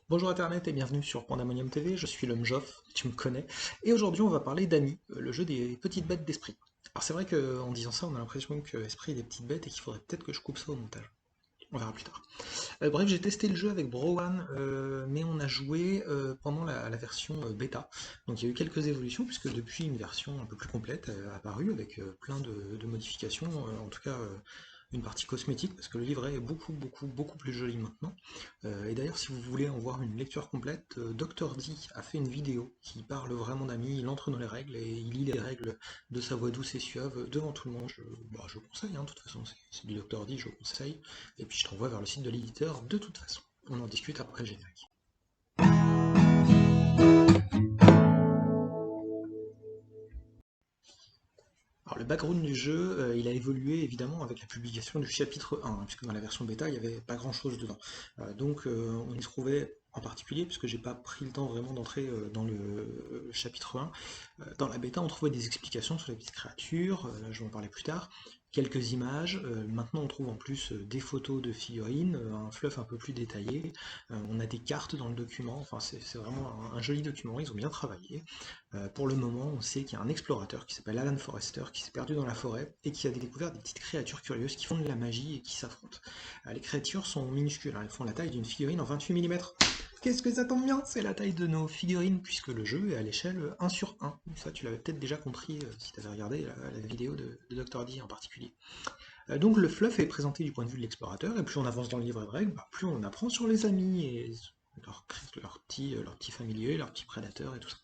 Bonjour Internet et bienvenue sur Pandemonium TV, je suis l'homme Joff, tu me connais, et aujourd'hui on va parler d'Ami, le jeu des petites bêtes d'esprit. Alors c'est vrai qu'en disant ça on a l'impression que Esprit est des petites bêtes et qu'il faudrait peut-être que je coupe ça au montage. On verra plus tard. Bref, j'ai testé le jeu avec Browan, mais on a joué pendant la version bêta. Donc il y a eu quelques évolutions, puisque depuis une version un peu plus complète apparue, avec plein de modifications, en tout cas une partie cosmétique, parce que le livret est beaucoup plus joli maintenant. Et d'ailleurs, si vous voulez en voir une lecture complète, Dr. D a fait une vidéo qui parle vraiment d'Ami, il entre dans les règles et il lit les règles de sa voix douce et suave devant tout le monde. Je conseille, hein, de toute façon, c'est du Dr. D, je conseille. Et puis je t'envoie vers le site de l'éditeur de toute façon. On en discute après le générique. Alors le background du jeu, il a évolué évidemment avec la publication du chapitre 1, hein, puisque dans la version bêta, il n'y avait pas grand-chose dedans. On y trouvait en particulier, puisque j'ai pas pris le temps vraiment d'entrer dans le chapitre 1, dans la bêta, on trouvait des explications sur les petites créatures, je vais en parler plus tard, quelques images, maintenant on trouve en plus des photos de figurines, un fluff un peu plus détaillé, on a des cartes dans le document, enfin c'est vraiment un joli document, ils ont bien travaillé. Pour le moment, on sait qu'il y a un explorateur qui s'appelle Alan Forrester qui s'est perdu dans la forêt et qui a découvert des petites créatures curieuses qui font de la magie et qui s'affrontent. Les créatures sont minuscules, hein, elles font la taille d'une figurine en 28 mm. Qu'est-ce que ça tombe bien? C'est la taille de nos figurines puisque le jeu est à l'échelle 1 sur 1. Ça, tu l'avais peut-être déjà compris si tu avais regardé la vidéo de Dr. D en particulier. Donc le fluff est présenté du point de vue de l'explorateur, et plus on avance dans le livre de règles, plus on apprend sur les amis et leurs petits familiers, leurs petits prédateurs et tout ça.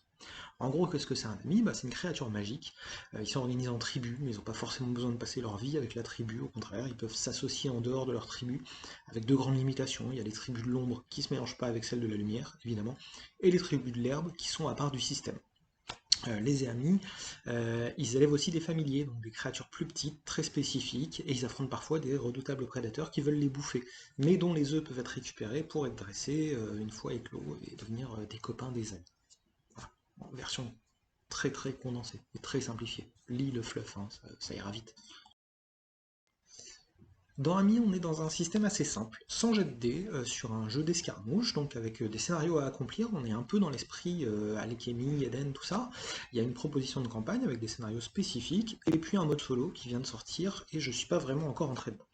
En gros, qu'est-ce que c'est un ami? C'est une créature magique. Ils sont organisés en tribus, mais ils n'ont pas forcément besoin de passer leur vie avec la tribu. Au contraire, ils peuvent s'associer en dehors de leur tribu, avec deux grandes limitations. Il y a les tribus de l'ombre qui ne se mélangent pas avec celles de la lumière, évidemment, et les tribus de l'herbe qui sont à part du système. Les amis, ils élèvent aussi des familiers, donc des créatures plus petites, très spécifiques, et ils affrontent parfois des redoutables prédateurs qui veulent les bouffer, mais dont les œufs peuvent être récupérés pour être dressés une fois éclos et devenir des copains des amis. Voilà. En version très condensée et très simplifiée. Lis le fluff, hein, ça ira vite. Dans Ami, on est dans un système assez simple, sans jet de dés, sur un jeu d'escarmouche, donc avec des scénarios à accomplir. On est un peu dans l'esprit Alchemy, Eden, tout ça. Il y a une proposition de campagne avec des scénarios spécifiques, et puis un mode solo qui vient de sortir, et je suis pas vraiment encore entré dedans.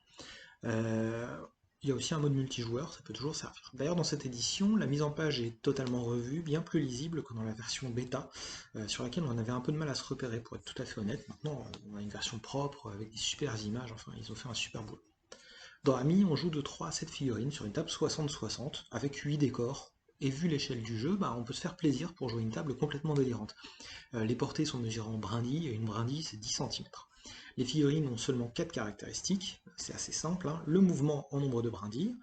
Euh, il y a aussi un mode multijoueur, ça peut toujours servir. D'ailleurs, dans cette édition, la mise en page est totalement revue, bien plus lisible que dans la version bêta, sur laquelle on avait un peu de mal à se repérer, pour être tout à fait honnête. Maintenant, on a une version propre, avec des super images, enfin, ils ont fait un super boulot. Dans Ami, on joue de 3 à 7 figurines sur une table 60-60, avec 8 décors, et vu l'échelle du jeu, on peut se faire plaisir pour jouer une table complètement délirante. Les portées sont mesurées en brindilles, et une brindille c'est 10 cm. Les figurines ont seulement 4 caractéristiques, c'est assez simple, hein. Le mouvement en nombre de brindilles,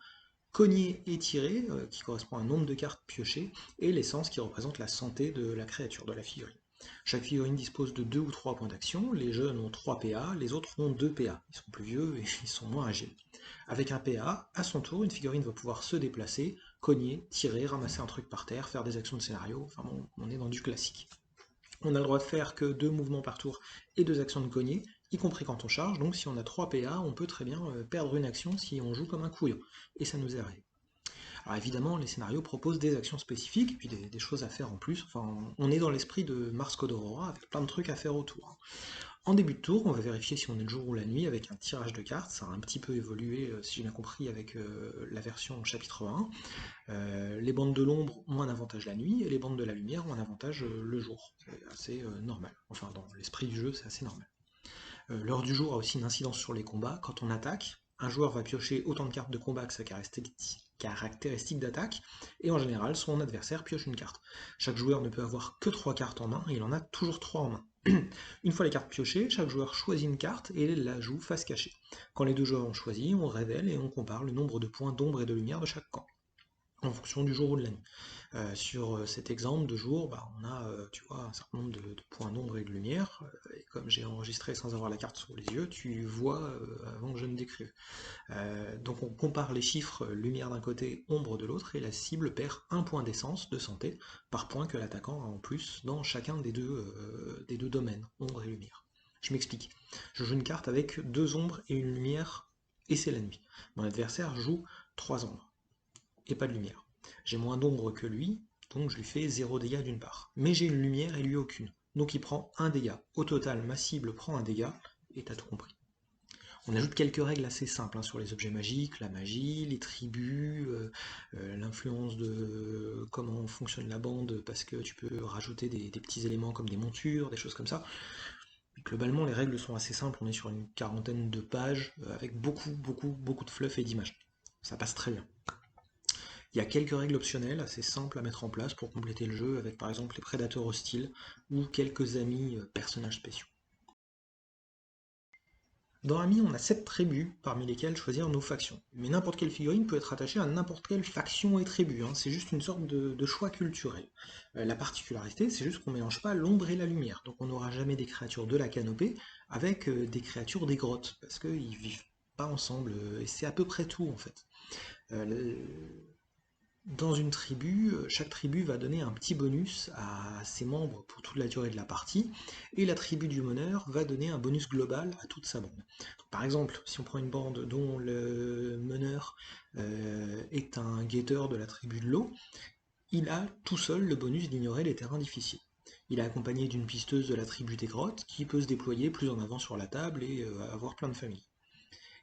cogner et tirer, qui correspond à un nombre de cartes piochées, et l'essence qui représente la santé de la créature, de la figurine. Chaque figurine dispose de 2 ou 3 points d'action, les jeunes ont 3 PA, les autres ont 2 PA, ils sont plus vieux et ils sont moins agiles. Avec un PA, à son tour, une figurine va pouvoir se déplacer, cogner, tirer, ramasser un truc par terre, faire des actions de scénario, enfin bon, on est dans du classique. On a le droit de faire que 2 mouvements par tour et 2 actions de cogner, y compris quand on charge, donc si on a 3 PA, on peut très bien perdre une action si on joue comme un couillon, et ça nous est arrivé. Alors évidemment, les scénarios proposent des actions spécifiques, et puis des choses à faire en plus, enfin, on est dans l'esprit de Mars Code Aurora, avec plein de trucs à faire autour. En début de tour, on va vérifier si on est le jour ou la nuit avec un tirage de cartes. Ça a un petit peu évolué, si j'ai bien compris, avec la version chapitre 1. Les bandes de l'ombre ont un avantage la nuit et les bandes de la lumière ont un avantage le jour. C'est assez normal. Enfin, dans l'esprit du jeu, c'est assez normal. L'heure du jour a aussi une incidence sur les combats. Quand on attaque, un joueur va piocher autant de cartes de combat que sa caractéristique d'attaque, et en général, son adversaire pioche une carte. Chaque joueur ne peut avoir que 3 cartes en main, et il en a toujours 3 en main. Une fois les cartes piochées, chaque joueur choisit une carte et la joue face cachée. Quand les deux joueurs ont choisi, on révèle et on compare le nombre de points d'ombre et de lumière de chaque camp, en fonction du jour ou de la nuit. Sur cet exemple de jour, on a tu vois, un certain nombre de points d'ombre et de lumière, et comme j'ai enregistré sans avoir la carte sous les yeux, tu vois avant que je ne décrive. Donc on compare les chiffres lumière d'un côté, ombre de l'autre, et la cible perd un point d'essence de santé par point que l'attaquant a en plus dans chacun des deux domaines, ombre et lumière. Je m'explique. Je joue une carte avec 2 ombres et une lumière, et c'est la nuit. Mon adversaire joue 3 ombres et pas de lumière. J'ai moins d'ombre que lui, donc je lui fais 0 dégâts d'une part. Mais j'ai une lumière et lui aucune. Donc il prend un dégât. Au total, ma cible prend un dégât, et t'as tout compris. On ajoute quelques règles assez simples hein, sur les objets magiques, la magie, les tribus, l'influence de comment fonctionne la bande, parce que tu peux rajouter des petits éléments comme des montures, des choses comme ça. Mais globalement, les règles sont assez simples, on est sur une quarantaine de pages, avec beaucoup de fluff et d'images. Ça passe très bien. Il y a quelques règles optionnelles assez simples à mettre en place pour compléter le jeu, avec par exemple les prédateurs hostiles, ou quelques amis personnages spéciaux. Dans Ami, on a 7 tribus, parmi lesquelles choisir nos factions. Mais n'importe quelle figurine peut être attachée à n'importe quelle faction et tribu, hein. C'est juste une sorte de choix culturel. La particularité, c'est juste qu'on mélange pas l'ombre et la lumière. Donc on n'aura jamais des créatures de la canopée avec des créatures des grottes, parce qu'ils vivent pas ensemble, et c'est à peu près tout en fait. Euh, Dans une tribu, chaque tribu va donner un petit bonus à ses membres pour toute la durée de la partie, et la tribu du meneur va donner un bonus global à toute sa bande. Donc, par exemple, si on prend une bande dont le meneur est un guetteur de la tribu de l'eau, il a tout seul le bonus d'ignorer les terrains difficiles. Il est accompagné d'une pisteuse de la tribu des grottes qui peut se déployer plus en avant sur la table et avoir plein de familles.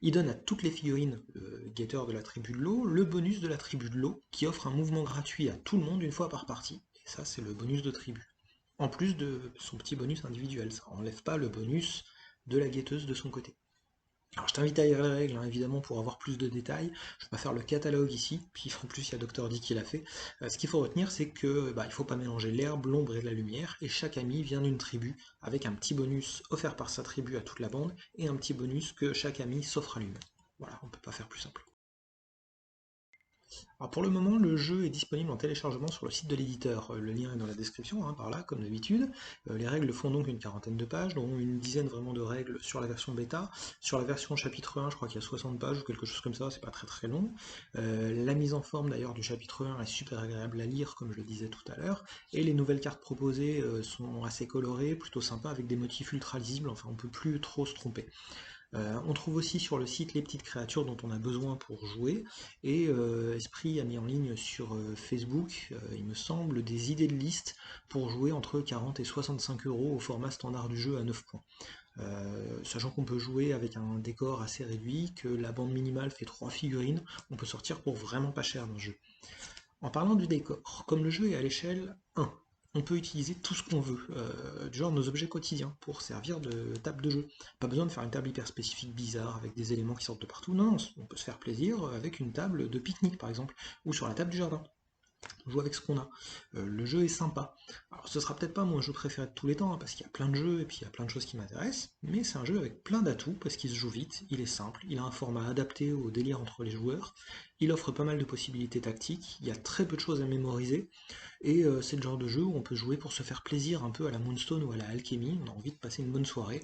Il donne à toutes les figurines guetteurs de la tribu de l'eau le bonus de la tribu de l'eau, qui offre un mouvement gratuit à tout le monde une fois par partie. Et ça, c'est le bonus de tribu. En plus de son petit bonus individuel, ça enlève pas le bonus de la guetteuse de son côté. Alors je t'invite à lire les règles, hein, évidemment, pour avoir plus de détails. Je vais pas faire le catalogue ici, puis en plus il y a Dr. D qui l'a fait. Ce qu'il faut retenir, c'est que il faut pas mélanger l'herbe, l'ombre et la lumière, et chaque ami vient d'une tribu, avec un petit bonus offert par sa tribu à toute la bande, et un petit bonus que chaque ami s'offre à lui-même. Voilà, on peut pas faire plus simple. Alors pour le moment, le jeu est disponible en téléchargement sur le site de l'éditeur. Le lien est dans la description, hein, par là, comme d'habitude. Les règles font donc une quarantaine de pages, dont une dizaine vraiment de règles sur la version bêta. Sur la version chapitre 1, je crois qu'il y a 60 pages ou quelque chose comme ça, c'est pas très long. La mise en forme d'ailleurs du chapitre 1 est super agréable à lire, comme je le disais tout à l'heure. Et les nouvelles cartes proposées sont assez colorées, plutôt sympas, avec des motifs ultra lisibles, enfin on peut plus trop se tromper. On trouve aussi sur le site les petites créatures dont on a besoin pour jouer, et Esprit a mis en ligne sur Facebook, il me semble, des idées de liste pour jouer entre 40 et 65 euros au format standard du jeu à 9 points. Sachant qu'on peut jouer avec un décor assez réduit, que la bande minimale fait 3 figurines, on peut sortir pour vraiment pas cher dans le jeu. En parlant du décor, comme le jeu est à l'échelle 1, on peut utiliser tout ce qu'on veut, du genre nos objets quotidiens, pour servir de table de jeu. Pas besoin de faire une table hyper spécifique bizarre, avec des éléments qui sortent de partout, non, on peut se faire plaisir avec une table de pique-nique par exemple, ou sur la table du jardin. On joue avec ce qu'on a. Le jeu est sympa. Alors ce sera peut-être pas mon jeu préféré de tous les temps, hein, parce qu'il y a plein de jeux et puis il y a plein de choses qui m'intéressent, mais c'est un jeu avec plein d'atouts, parce qu'il se joue vite, il est simple, il a un format adapté au délire entre les joueurs, il offre pas mal de possibilités tactiques, il y a très peu de choses à mémoriser, et c'est le genre de jeu où on peut jouer pour se faire plaisir un peu à la Moonstone ou à la Alchemy, on a envie de passer une bonne soirée,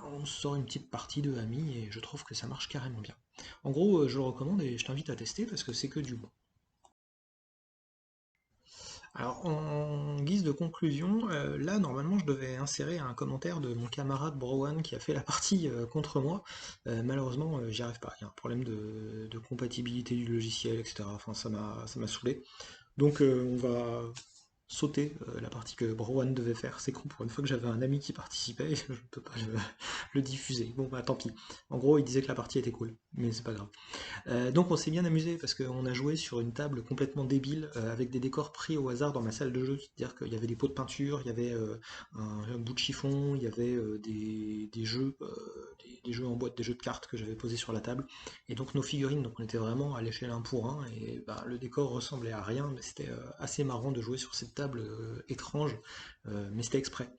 on se sort une petite partie de Ami et je trouve que ça marche carrément bien. En gros, je le recommande et je t'invite à tester parce que c'est que du bon. Alors, en guise de conclusion, là, normalement, je devais insérer un commentaire de mon camarade Browan qui a fait la partie contre moi. Malheureusement, j'y arrive pas. Il y a un problème de compatibilité du logiciel, etc. Enfin, ça m'a saoulé. Donc, on va sauter la partie que Browan devait faire. C'est con, pour une fois que j'avais un ami qui participait, je ne peux pas le diffuser. Bon, bah tant pis. En gros, il disait que la partie était cool, mais c'est pas grave. Donc on s'est bien amusé parce qu'on a joué sur une table complètement débile avec des décors pris au hasard dans ma salle de jeu, c'est-à-dire qu'il y avait des pots de peinture, il y avait un bout de chiffon, il y avait des jeux, des jeux en boîte, des jeux de cartes que j'avais posés sur la table, et donc nos figurines, donc on était vraiment à l'échelle 1 pour 1, et bah, le décor ressemblait à rien, mais c'était assez marrant de jouer sur cette table étrange, mais c'était exprès.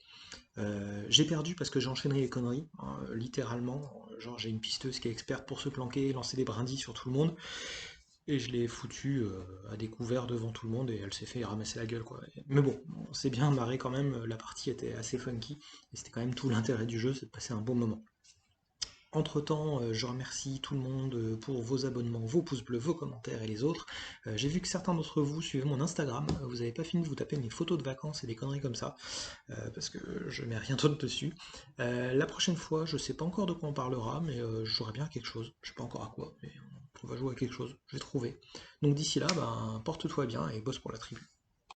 J'ai perdu parce que j'ai enchaîné les conneries, hein, littéralement. Genre, j'ai une pisteuse qui est experte pour se planquer, lancer des brindilles sur tout le monde, et je l'ai foutue à découvert devant tout le monde, et elle s'est fait ramasser la gueule, quoi. Mais bon, on s'est bien marré quand même, la partie était assez funky, et c'était quand même tout l'intérêt du jeu, c'est de passer un bon moment. Entre-temps, je remercie tout le monde pour vos abonnements, vos pouces bleus, vos commentaires et les autres. J'ai vu que certains d'entre vous suivez mon Instagram, vous n'avez pas fini de vous taper mes photos de vacances et des conneries comme ça, parce que je mets rien d'autre dessus. La prochaine fois, je sais pas encore de quoi on parlera, mais j'aurai bien quelque chose, je sais pas encore à quoi, mais on va jouer à quelque chose, je vais trouver. Donc d'ici là, ben, porte-toi bien et bosse pour la tribu.